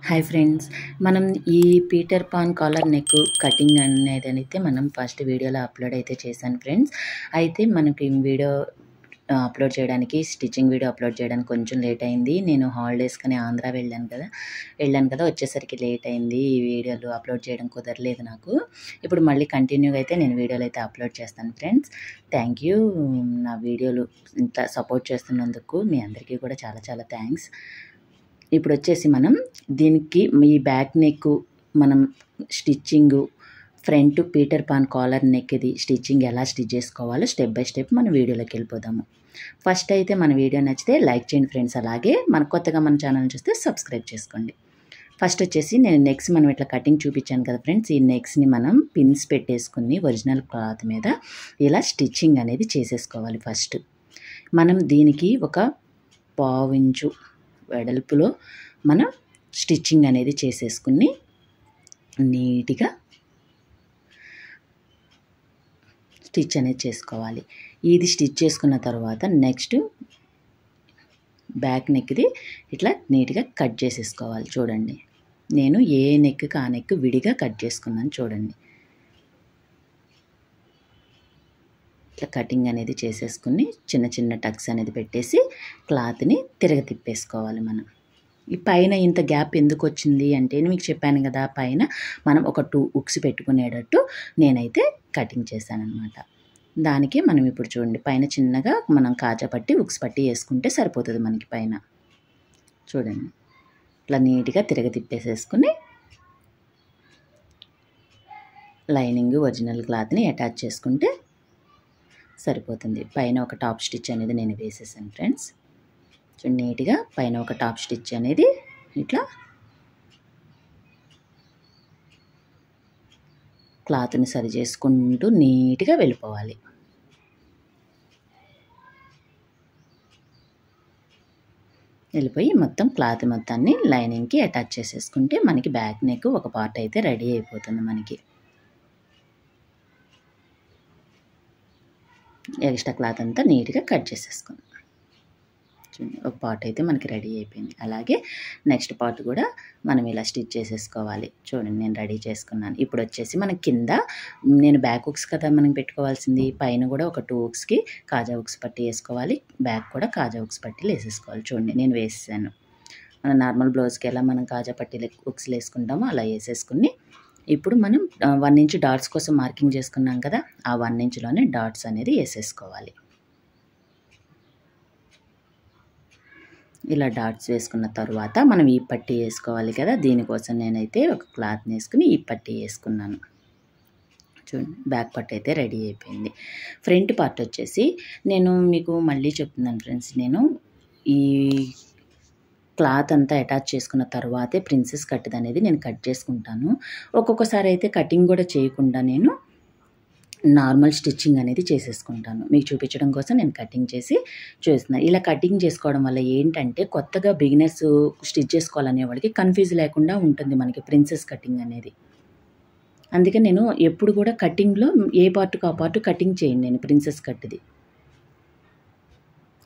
Hi friends, మనం ఈ Peter Pan collar neck cutting అనేదైతే మనం ఫస్ట్ వీడియోలో అప్లోడ్ అయితే చేశాను ఫ్రెండ్స్. అయితే మనకి వీడియో అప్లోడ్ చేయడానికి, స్టిచ్చింగ్ వీడియో అప్లోడ్ చేయడానికి కొంచెం లేట్ అయింది. నేను హాలిడేస్కని ఆంధ్ర వెళ్ళాను కదా, వచ్చేసరికి లేట్ అయింది. ఈ వీడియోలు అప్లోడ్ చేయడం కుదరలేదు నాకు. ఇప్పుడు మళ్ళీ కంటిన్యూగా అయితే నేను వీడియోలు అయితే అప్లోడ్ చేస్తాను ఫ్రెండ్స్. థ్యాంక్ యూ, నా వీడియోలు ఇంత సపోర్ట్ చేస్తున్నందుకు మీ అందరికీ కూడా చాలా చాలా థ్యాంక్స్. ఇప్పుడు వచ్చేసి మనం దీనికి ఈ బ్యాక్ నెక్ మనం stitching, front Peter Pan collar neck ఇది స్టిచ్చింగ్ ఎలా స్టిచ్ చేసుకోవాలో స్టెప్ బై స్టెప్ మన వీడియోలోకి వెళ్ళిపోదాము. ఫస్ట్ అయితే మన వీడియో నచ్చితే లైక్ చేయండి ఫ్రెండ్స్. అలాగే కొత్తగా మన ఛానల్ చూస్తే సబ్స్క్రైబ్ చేసుకోండి. ఫస్ట్ వచ్చేసి నేను నెక్స్ మనం ఇట్లా కటింగ్ చూపించాను కదా ఫ్రెండ్స్, ఈ నెక్స్ని మనం పిన్స్ పెట్టేసుకుని ఒరిజినల్ క్లాత్ మీద ఇలా స్టిచ్చింగ్ అనేది చేసేసుకోవాలి. ఫస్ట్ మనం దీనికి ఒక 1/2 ఇంచు వెడల్పులో మనం స్టిచ్చింగ్ అనేది చేసేసుకుని నీట్గా స్టిచ్ అనేది చేసుకోవాలి. ఇది స్టిచ్ చేసుకున్న తర్వాత నెక్స్ట్ బ్యాక్ నెక్ది ఇట్లా నీట్గా కట్ చేసేసుకోవాలి. చూడండి, నేను ఏ నెక్కి ఆ నెక్ విడిగా కట్ చేసుకున్నాను. చూడండి, ఇట్లా కటింగ్ అనేది చేసేసుకుని చిన్న చిన్న టక్స్ అనేది పెట్టేసి క్లాత్ని తిప్పేసుకోవాలి. ఈ పైన ఇంత గ్యాప్ ఎందుకు వచ్చింది అంటే మీకు చెప్పాను కదా, పైన మనం ఒక 2 ఉక్స్ పెట్టుకునేటట్టు నేనైతే కటింగ్ చేశానన్నమాట. దానికి మనం ఇప్పుడు చూడండి, పైన చిన్నగా మనం కాజా పట్టి ఉక్స్ పట్టి వేసుకుంటే సరిపోతుంది మనకి. పైన చూడండి, ఇట్లా నీట్గా తిప్పేసేసుకుని లైనింగ్ ఒరిజినల్ క్లాత్ని అటాచ్ చేసుకుంటే సరిపోతుంది. పైన ఒక టాప్ స్టిచ్ అనేది నేను వేసేసాను ఫ్రెండ్స్. చూడండి, నీట్గా పైన ఒక టాప్ స్టిచ్ అనేది ఇట్లా క్లాత్ని సరి చేసుకుంటూ నీట్గా వెళ్ళిపోవాలి. వెళ్ళిపోయి మొత్తం క్లాత్ మొత్తాన్ని లైనింగ్కి అటాచ్ చేసేసుకుంటే మనకి బ్యాక్ నెక్ ఒక పార్ట్ అయితే రెడీ అయిపోతుంది. మనకి ఎక్స్ట్రా క్లాత్ అంతా నీట్గా కట్ చేసేసుకుందాం. ఒక పార్ట్ అయితే మనకి రెడీ అయిపోయింది. అలాగే నెక్స్ట్ పార్ట్ కూడా మనం ఇలా స్టిచ్ చేసేసుకోవాలి. చూడండి, నేను రెడీ చేసుకున్నాను. ఇప్పుడు వచ్చేసి మన కింద నేను బ్యాక్ ఉక్స్ కదా మనం పెట్టుకోవాల్సింది, పైన కూడా ఒక 2 ఉక్స్కి కాజా ఉక్స్ పట్టి వేసుకోవాలి, బ్యాక్ కూడా కాజా ఉక్స్ పట్టీలు వేసేసుకోవాలి. చూడండి, నేను వేసాను. మన నార్మల్ బ్లౌజ్కి ఎలా మనం కాజా పట్టీలు ఉక్స్లు వేసుకుంటామో అలా వేసేసుకుని ఇప్పుడు మనం 1 ఇంచ్ డాట్స్ కోసం మార్కింగ్ చేసుకున్నాం కదా, ఆ 1 ఇంచ్లోనే డాట్స్ అనేది వేసేసుకోవాలి. ఇలా డాట్స్ వేసుకున్న తర్వాత మనం ఈ పట్టీ వేసుకోవాలి కదా, దీనికోసం నేనైతే ఒక క్లాత్ని వేసుకుని ఈ పట్టీ వేసుకున్నాను. చూడండి, బ్యాక్ పార్ట్ అయితే రెడీ అయిపోయింది. ఫ్రంట్ పార్ట్ వచ్చేసి నేను మీకు మళ్ళీ చెప్తున్నాను ఫ్రెండ్స్, నేను ఈ క్లాత్ అంతా అటాచ్ చేసుకున్న తర్వాతే ప్రిన్సెస్ కట్ అనేది నేను కట్ చేసుకుంటాను. ఒక్కొక్కసారి అయితే కటింగ్ కూడా చేయకుండా నేను నార్మల్ స్టిచ్చింగ్ అనేది చేసేసుకుంటాను. మీకు చూపించడం కోసం నేను కటింగ్ చేసి చూస్తున్నాను. ఇలా కటింగ్ చేసుకోవడం వల్ల ఏంటంటే కొత్తగా బిగినర్స్ స్టిచ్ చేసుకోవాలనే వాళ్ళకి కన్ఫ్యూజ్ లేకుండా ఉంటుంది మనకి ప్రిన్సెస్ కటింగ్ అనేది. అందుకే నేను ఎప్పుడు కూడా కటింగ్లో ఏ పార్ట్కి ఆ పార్ట్ కటింగ్ చేయను నేను ప్రిన్సెస్ కట్ది.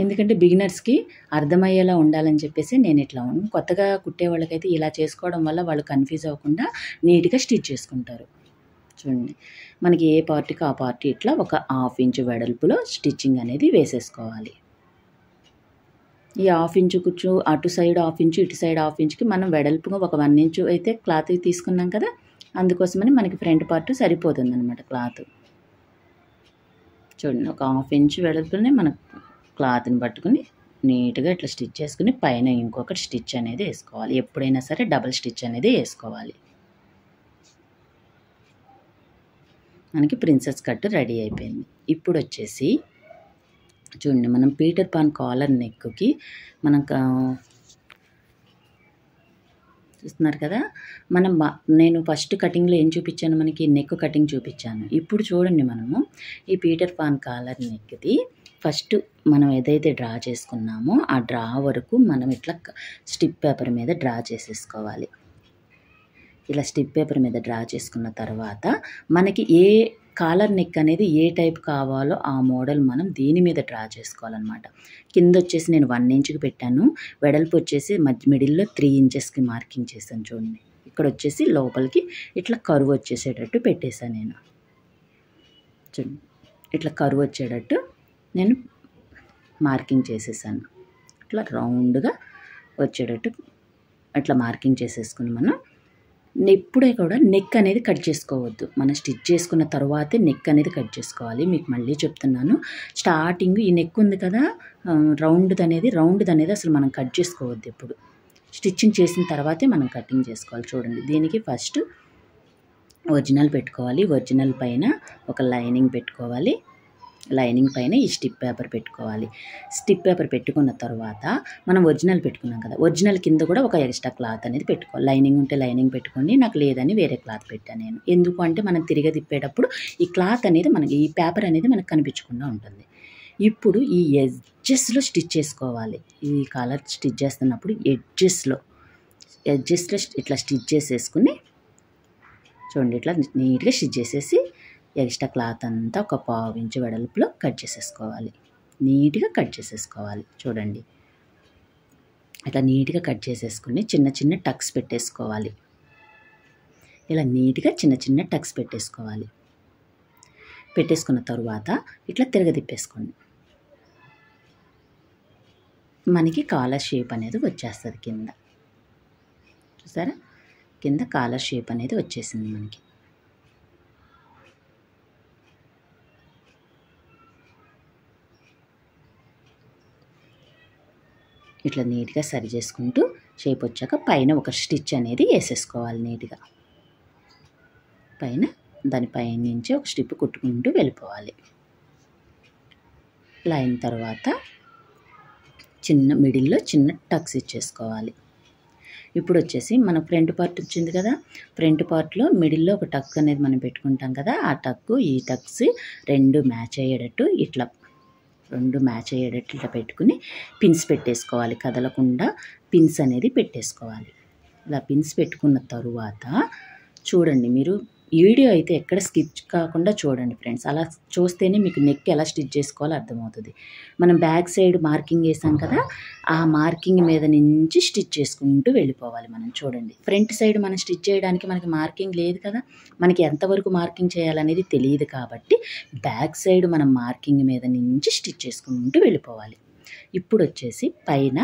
ఎందుకంటే బిగినర్స్కి అర్థమయ్యేలా ఉండాలని చెప్పేసి నేను ఇట్లా కొత్తగా కుట్టే వాళ్ళకైతే ఇలా చేసుకోవడం వల్ల వాళ్ళు కన్ఫ్యూజ్ అవ్వకుండా నీట్గా స్టిచ్ చేసుకుంటారు. చూడండి, మనకి ఏ పార్ట్కి ఆ పార్ట్ ఇట్లా ఒక 1/2 ఇంచు వెడల్పులో స్టిచ్చింగ్ అనేది వేసేసుకోవాలి. ఈ 1/2 ఇంచు కుచ్చు అటు సైడ్ 1/2 ఇంచు, ఇటు సైడ్ 1/2 ఇంచుకి మనం వెడల్పుగా ఒక 1 ఇంచు అయితే క్లాత్ తీసుకున్నాం కదా, అందుకోసమని మనకి ఫ్రంట్ పార్ట్ సరిపోతుంది అనమాట క్లాత్. చూడండి, ఒక 1/2 ఇంచు వెడల్పునే మన క్లాత్ని పట్టుకుని నీట్గా ఇట్లా స్టిచ్ చేసుకుని పైన ఇంకొకటి స్టిచ్ అనేది వేసుకోవాలి. ఎప్పుడైనా సరే డబుల్ స్టిచ్ అనేది వేసుకోవాలి. మనకి ప్రిన్సెస్ కట్ రెడీ అయిపోయింది. ఇప్పుడు వచ్చేసి చూడండి, మనం పీటర్ పాన్ కాలర్ నెక్కి మనం చూస్తున్నారు కదా, నేను ఫస్ట్ కటింగ్లో ఏం చూపించాను, మనకి నెక్ కటింగ్ చూపించాను. ఇప్పుడు చూడండి, మనము ఈ పీటర్ పాన్ కాలర్ నెక్ది ఫస్ట్ మనం ఏదైతే డ్రా చేసుకున్నామో ఆ డ్రా వరకు మనం ఇట్లా స్టిప్ పేపర్ మీద డ్రా చేసేసుకోవాలి. ఇలా స్టిప్ పేపర్ మీద డ్రా చేసుకున్న తర్వాత మనకి ఏ కాలర్ నెక్ అనేది ఏ టైప్ కావాలో ఆ మోడల్ మనం దీని మీద డ్రా చేసుకోవాలన్నమాట. కింద వచ్చేసి నేను 1 ఇంచ్కి పెట్టాను, వెడల్పు వచ్చేసి మిడిల్లో 3 ఇంచెస్కి మార్కింగ్ చేశాను చూడండి. ఇక్కడ వచ్చేసి లోపలికి ఇట్లా కరువు వచ్చేసేటట్టు పెట్టేశాను నేను. చూడండి ఇట్లా కరువు వచ్చేటట్టు నేను మార్కింగ్ చేసేసాను. ఇట్లా రౌండ్గా వచ్చేటట్టు అట్లా మార్కింగ్ చేసేసుకుని మనం ఎప్పుడే కూడా నెక్ అనేది కట్ చేసుకోవద్దు. మనం స్టిచ్ చేసుకున్న తర్వాతే నెక్ అనేది కట్ చేసుకోవాలి. మీకు మళ్ళీ చెప్తున్నాను, స్టార్టింగ్ ఈ నెక్ ఉంది కదా రౌండ్ది అనేది అసలు మనం కట్ చేసుకోవద్దు. ఎప్పుడు స్టిచ్చింగ్ చేసిన తర్వాతే మనం కటింగ్ చేసుకోవాలి. చూడండి దీనికి ఫస్ట్ ఒరిజినల్ పెట్టుకోవాలి. ఒరిజినల్ పైన ఒక లైనింగ్ పెట్టుకోవాలి. లైనింగ్ పైన ఈ స్టిప్ పేపర్ పెట్టుకోవాలి. స్టిప్ పేపర్ పెట్టుకున్న తర్వాత మనం ఒరిజినల్ పెట్టుకున్నాం కదా, ఒరిజినల్ కింద కూడా ఒక ఎక్స్ట్రా క్లాత్ అనేది పెట్టుకోవాలి. లైనింగ్ ఉంటే లైనింగ్ పెట్టుకోండి, నాకు లేదని వేరే క్లాత్ పెట్టాను నేను. ఎందుకు అంటే మనం తిరిగి తిప్పేటప్పుడు ఈ క్లాత్ అనేది మనకి, ఈ పేపర్ అనేది మనకు కనిపించకుండా ఉంటుంది. ఇప్పుడు ఈ ఎడ్జెస్లో స్టిచ్ చేసుకోవాలి. ఈ కాలర్ స్టిచ్ చేస్తున్నప్పుడు ఎడ్జెస్లో ఇట్లా స్టిచ్ చేసేసుకుని చూడండి, ఇట్లా నీట్గా స్టిచ్ చేసేసి ఎక్స్ట్రా క్లాత్ అంతా ఒక 1/2 ఇంచు వెడల్పులో కట్ చేసేసుకోవాలి. నీట్గా కట్ చేసేసుకోవాలి. చూడండి ఇట్లా నీట్గా కట్ చేసేసుకుని చిన్న చిన్న టక్స్ పెట్టేసుకోవాలి. ఇలా నీట్గా చిన్న చిన్న టక్స్ పెట్టేసుకోవాలి. పెట్టేసుకున్న తర్వాత ఇట్లా తిరగదిప్పేసుకోండి. మనకి కాలర్ షేప్ అనేది వచ్చేస్తుంది. కింద చూసారా, కింద కాలర్ షేప్ అనేది వచ్చేసింది మనకి. ఇట్లా నీట్గా సరి చేసుకుంటూ షేప్ వచ్చాక పైన ఒక స్టిచ్ అనేది వేసేసుకోవాలి. నీట్గా పైన దానిపైన నుంచి ఒక స్టిప్ కుట్టుకుంటూ వెళ్ళిపోవాలి. ఇలా అయిన తర్వాత చిన్న మిడిల్లో చిన్న టక్స్ ఇచ్చేసుకోవాలి. ఇప్పుడు వచ్చేసి మన ఫ్రంట్ పార్ట్ వచ్చింది కదా, ఫ్రంట్ పార్ట్లో మిడిల్లో ఒక టక్ అనేది మనం పెట్టుకుంటాం కదా, ఆ టక్కు ఈ టక్స్ రెండు మ్యాచ్ అయ్యేటట్టు ఇట్లా పెట్టుకుని పిన్స్ పెట్టేసుకోవాలి. కదలకుండా పిన్స్ అనేది పెట్టేసుకోవాలి. ఇలా పిన్స్ పెట్టుకున్న తరువాత చూడండి, మీరు వీడియో అయితే ఎక్కడ స్కిప్ కాకుండా చూడండి ఫ్రెండ్స్. అలా చూస్తేనే మీకు నెక్ ఎలా స్టిచ్ చేసుకోవాలో అర్థమవుతుంది. మనం బ్యాక్ సైడ్ మార్కింగ్ వేసాం కదా, ఆ మార్కింగ్ మీద నుంచి స్టిచ్ చేసుకుంటూ వెళ్ళిపోవాలి. మనం చూడండి ఫ్రంట్ సైడ్ మనం స్టిచ్ చేయడానికి మనకి మార్కింగ్ లేదు కదా, మనకి ఎంతవరకు మార్కింగ్ చేయాలనేది తెలియదు కాబట్టి బ్యాక్ సైడ్ మనం మార్కింగ్ మీద నుంచి స్టిచ్ చేసుకుంటూ వెళ్ళిపోవాలి. ఇప్పుడు వచ్చేసి పైన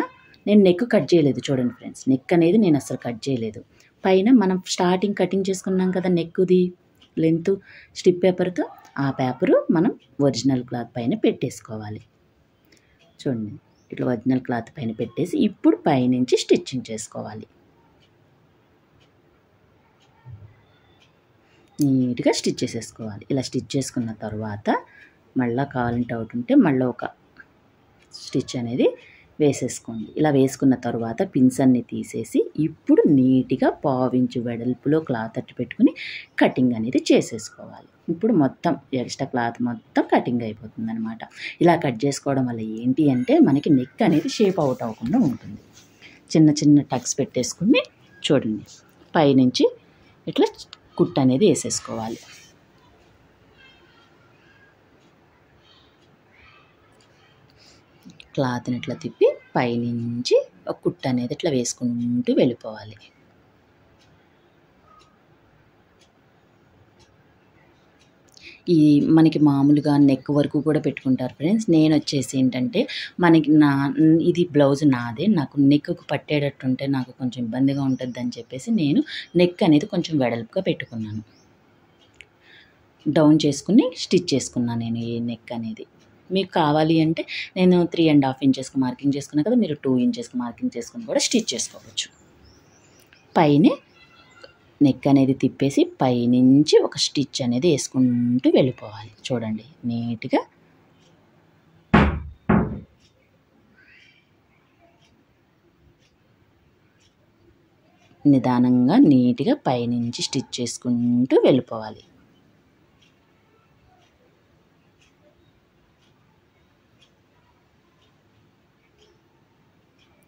నేను నెక్ కట్ చేయలేదు. చూడండి ఫ్రెండ్స్, నెక్ అనేది నేను అసలు కట్ చేయలేదు. పైన మనం స్టార్టింగ్ కటింగ్ చేసుకున్నాం కదా నెక్ది లెంత్ స్టిప్ పేపర్తో, ఆ పేపరు మనం ఒరిజినల్ క్లాత్ పైన పెట్టేసుకోవాలి. చూడండి ఇట్లా ఒరిజినల్ క్లాత్ పైన పెట్టేసి ఇప్పుడు పైనుంచి స్టిచ్చింగ్ చేసుకోవాలి. నీట్గా స్టిచ్ చేసేసుకోవాలి. ఇలా స్టిచ్ చేసుకున్న తర్వాత మళ్ళీ కావాలంటే అవుట్ ఉంటే మళ్ళీ ఒక స్టిచ్ అనేది వేసేసుకోండి. ఇలా వేసుకున్న తర్వాత పిన్స్ అన్ని తీసేసి ఇప్పుడు నీట్గా 1/2 ఇంచు వెడల్పులో క్లాత్ అట్టు పెట్టుకుని కటింగ్ అనేది చేసేసుకోవాలి. ఇప్పుడు మొత్తం ఎక్స్ట్రా క్లాత్ మొత్తం కటింగ్ అయిపోతుంది అనమాట. ఇలా కట్ చేసుకోవడం వల్ల ఏంటి అంటే మనకి నెక్ అనేది షేప్ అవుట్ అవ్వకుండా ఉంటుంది. చిన్న చిన్న టక్స్ పెట్టేసుకుని చూడండి పైనుంచి ఇట్లా కుట్ అనేది వేసేసుకోవాలి. క్లాత్ని ఇట్లా తిప్పి పైనుంచి ఒక కుట్టు అనేది ఇట్లా వేసుకుంటూ వెళ్ళిపోవాలి. ఈ మనకి మామూలుగా నెక్ వరకు కూడా పెట్టుకుంటారు ఫ్రెండ్స్. నేను వచ్చేసి ఏంటంటే మనకి ఇది బ్లౌజ్ నాదే, నాకు నెక్కు పట్టేటట్టు ఉంటే నాకు కొంచెం ఇబ్బందిగా ఉంటుంది అని చెప్పేసి నేను నెక్ అనేది కొంచెం వెడల్పుగా పెట్టుకున్నాను. డౌన్ చేసుకుని స్టిచ్ చేసుకున్నాను నేను ఈ నెక్ అనేది. మీకు కావాలి అంటే నేను 3.5 ఇంచెస్కి మార్కింగ్ చేసుకున్నా కదా, మీరు 2 ఇంచెస్కి మార్కింగ్ చేసుకుని కూడా స్టిచ్ చేసుకోవచ్చు. పైనే నెక్ అనేది తిప్పేసి పైనుంచి ఒక స్టిచ్ అనేది వేసుకుంటూ వెళ్ళిపోవాలి. చూడండి నీట్గా నిదానంగా నీట్గా పైనుంచి స్టిచ్ చేసుకుంటూ వెళ్ళిపోవాలి.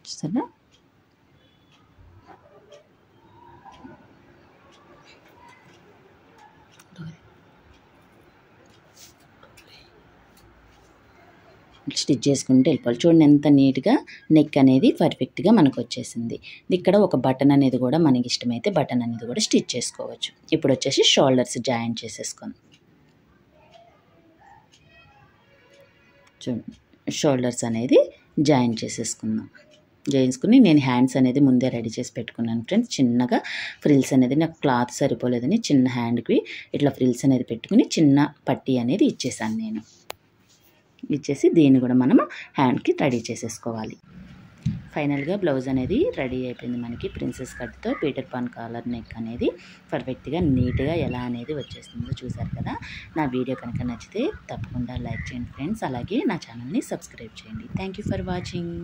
చూసారా, స్టిచ్ చేసుకుంటూ వెళ్ళిపోవాలి. చూడండి ఎంత నీట్గా నెక్ అనేది పర్ఫెక్ట్గా మనకు వచ్చేసింది. ఇక్కడ ఒక బటన్ అనేది కూడా మనకి ఇష్టమైతే బటన్ అనేది కూడా స్టిచ్ చేసుకోవచ్చు. ఇప్పుడు వచ్చేసి షోల్డర్స్ జాయిన్ చేసేసుకొని చూడండి షోల్డర్స్ అనేది జాయిన్ చేసేసుకుందాం. చేసుకుని నేను హ్యాండ్స్ అనేది ముందే రెడీ చేసి పెట్టుకున్నాను ఫ్రెండ్స్. చిన్నగా ఫ్రిల్స్ అనేది నాకు క్లాత్ సరిపోలేదని చిన్న హ్యాండ్కి ఇట్లా ఫ్రిల్స్ అనేది పెట్టుకుని చిన్న పట్టీ అనేది ఇచ్చేసాను నేను. ఇచ్చేసి దీన్ని కూడా మనము హ్యాండ్కి రెడీ చేసేసుకోవాలి. ఫైనల్గా బ్లౌజ్ అనేది రెడీ అయిపోయింది మనకి. ప్రిన్సెస్ కట్తో పీటర్ పాన్ కాలర్ నెక్ అనేది పర్ఫెక్ట్గా నీట్గా ఎలా అనేది వచ్చేస్తుందో చూసారు కదా. నా వీడియో కనుక నచ్చితే తప్పకుండా లైక్ చేయండి ఫ్రెండ్స్. అలాగే నా ఛానల్ని సబ్స్క్రైబ్ చేయండి. Thank you for watching.